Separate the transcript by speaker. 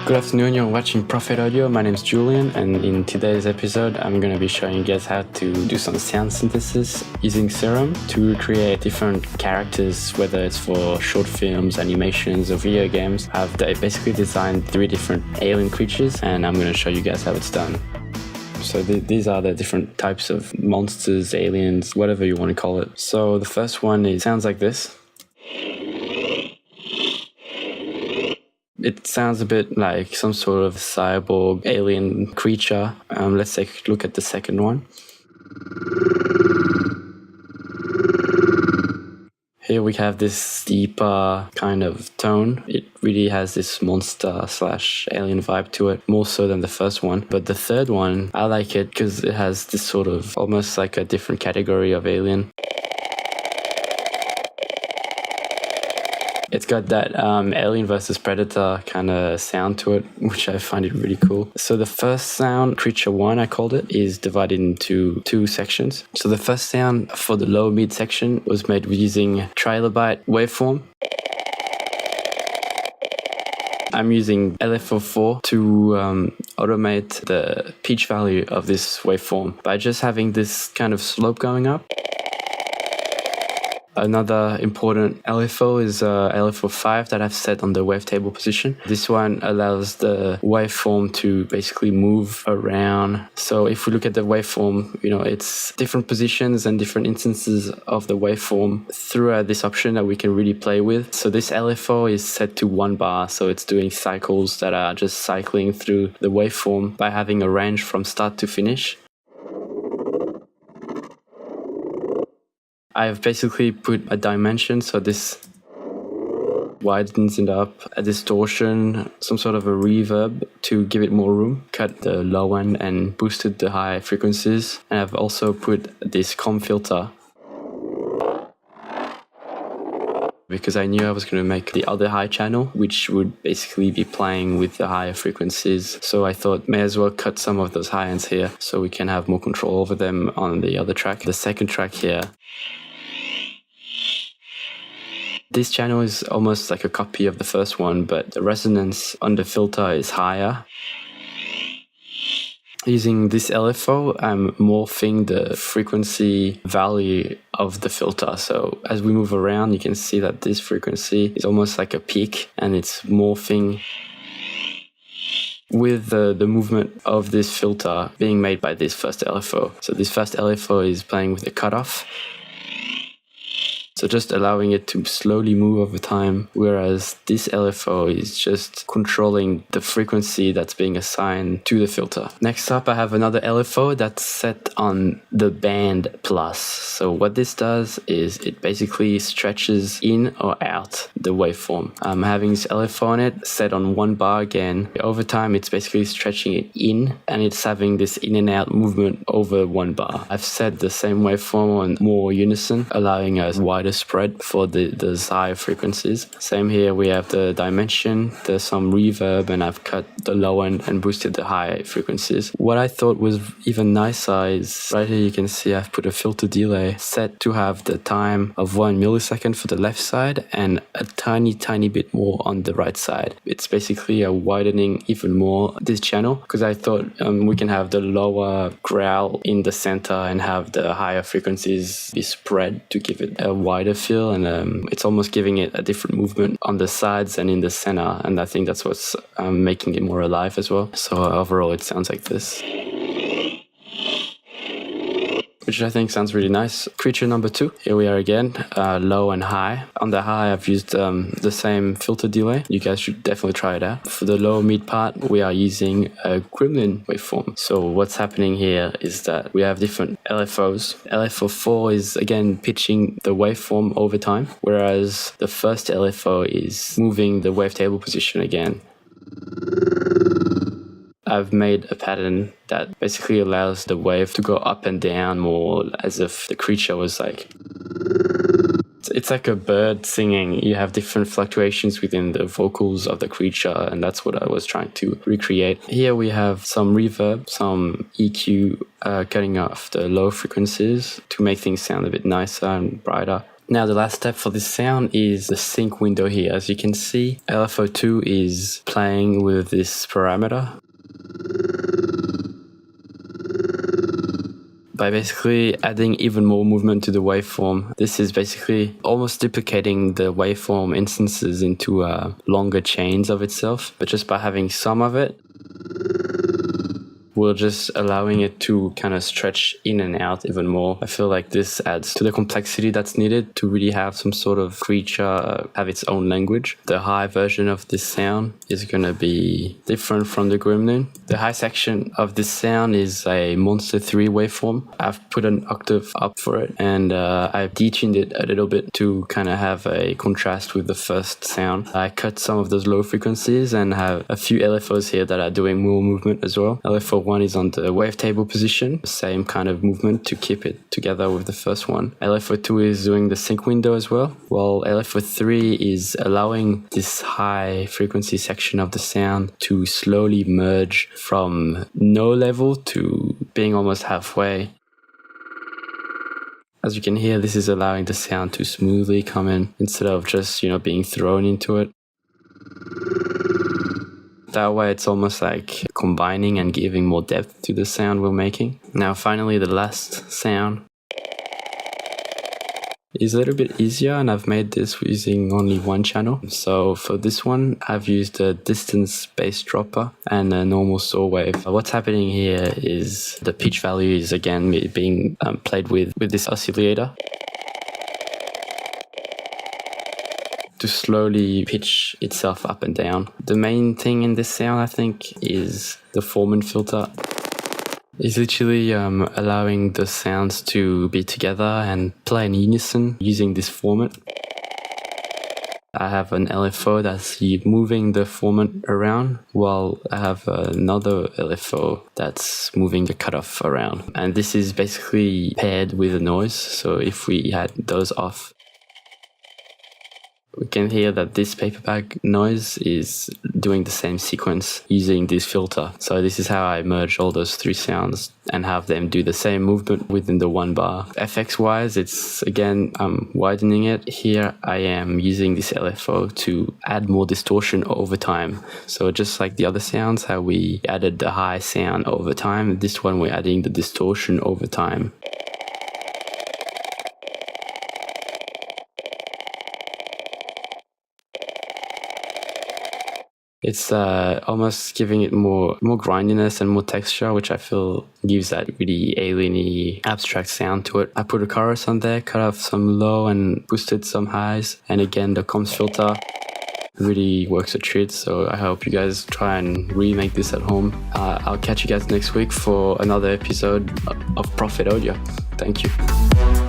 Speaker 1: Good afternoon, you're watching Prophet Audio. My name is Julien, and in today's episode, I'm going to be showing you guys how to do some sound synthesis using Serum to create different characters, whether it's for short films, animations, or video games. I've basically designed 3 different alien creatures, and I'm going to show you guys how it's done. So these are the different types of monsters, aliens, whatever you want to call it. So the first one sounds like this. It sounds a bit like some sort of cyborg alien creature. Let's take a look at the second one. Here we have this deeper kind of tone. It really has this monster/alien vibe to it, more so than the first one. But the third one, I like it because it has this sort of almost like a different category of alien. It's got that Alien versus Predator kind of sound to it, which I find it really cool. So the first sound, Creature 1 I called it, is divided into 2 sections. So the first sound for the low mid section was made using trilobite waveform. I'm using LFO4 to automate the pitch value of this waveform by just having this kind of slope going up. Another important LFO is LFO5 that I've set on the wavetable position. This one allows the waveform to basically move around. So if we look at the waveform, it's different positions and different instances of the waveform throughout this option that we can really play with. So this LFO is set to 1 bar, so it's doing cycles that are just cycling through the waveform by having a range from start to finish. I've basically put a dimension, so this widens it up, a distortion, some sort of a reverb to give it more room, cut the low end and boosted the high frequencies. And I've also put this comb filter because I knew I was going to make the other high channel, which would basically be playing with the higher frequencies. So I thought may as well cut some of those high ends here so we can have more control over them on the other track. The second track here, this channel is almost like a copy of the first one, but the resonance on the filter is higher. Using this LFO, I'm morphing the frequency value of the filter. So as we move around, you can see that this frequency is almost like a peak, and it's morphing with the movement of this filter being made by this first LFO. So this first LFO is playing with the cutoff. So just allowing it to slowly move over time, whereas this LFO is just controlling the frequency that's being assigned to the filter. Next up, I have another LFO that's set on the band plus. So what this does is it basically stretches in or out the waveform. I'm having this LFO on it set on 1 bar again. Over time, it's basically stretching it in, and it's having this in and out movement over 1 bar. I've set the same waveform on more unison, allowing us wider spread for those higher frequencies. Same here, we have the dimension, there's some reverb, and I've cut the low end and boosted the high frequencies. What I thought was even nicer is right here you can see I've put a filter delay set to have the time of 1 millisecond for the left side and a tiny bit more on the right side. It's basically a widening even more this channel because I thought we can have the lower growl in the center and have the higher frequencies be spread to give it a wider feel, and it's almost giving it a different movement on the sides and in the center, and I think that's what's making it more alive as well. So overall it sounds like this, which I think sounds really nice. Creature number 2, here we are again, low and high. On the high, I've used the same filter delay. You guys should definitely try it out. For the low mid part, we are using a gremlin waveform. So what's happening here is that we have different LFOs. LFO4 is again pitching the waveform over time, whereas the first LFO is moving the wavetable position again. I've made a pattern that basically allows the wave to go up and down more as if the creature was like... It's like a bird singing. You have different fluctuations within the vocals of the creature, and that's what I was trying to recreate. Here we have some reverb, some EQ cutting off the low frequencies to make things sound a bit nicer and brighter. Now the last step for this sound is the sync window here. As you can see, LFO2 is playing with this parameter by basically adding even more movement to the waveform. This is basically almost duplicating the waveform instances into longer chains of itself, but just by having some of it, we're just allowing it to kind of stretch in and out even more. I feel like this adds to the complexity that's needed to really have some sort of creature have its own language. The high version of this sound is going to be different from the Gremlin. The high section of this sound is a Monster 3 waveform. I've put an octave up for it, and I've detuned it a little bit to kind of have a contrast with the first sound. I cut some of those low frequencies and have a few LFOs here that are doing more movement as well. LFO 1 is on the wavetable position, same kind of movement to keep it together with the first one. LFO2 is doing the sync window as well, while LFO3 is allowing this high frequency section of the sound to slowly merge from no level to being almost halfway. As you can hear, this is allowing the sound to smoothly come in instead of just, being thrown into it. That way it's almost like combining and giving more depth to the sound we're making. Now finally, the last sound is a little bit easier, and I've made this using only one channel. So for this one, I've used a distance bass dropper and a normal saw wave. What's happening here is the pitch value is again being played with this oscillator to slowly pitch itself up and down. The main thing in this sound, I think, is the formant filter. It's literally allowing the sounds to be together and play in unison using this formant. I have an LFO that's moving the formant around, while I have another LFO that's moving the cutoff around. And this is basically paired with a noise, so if we had those off, we can hear that this paperback noise is doing the same sequence using this filter. So this is how I merge all those three sounds and have them do the same movement within the one bar. FX wise, it's again, I'm widening it. Here I am using this LFO to add more distortion over time. So just like the other sounds, how we added the high sound over time, this one we're adding the distortion over time. It's almost giving it more grindiness and more texture, which I feel gives that really alien-y, abstract sound to it. I put a chorus on there, cut off some low and boosted some highs. And again, the comms filter really works a treat. So I hope you guys try and remake this at home. I'll catch you guys next week for another episode of Prophet Audio. Thank you.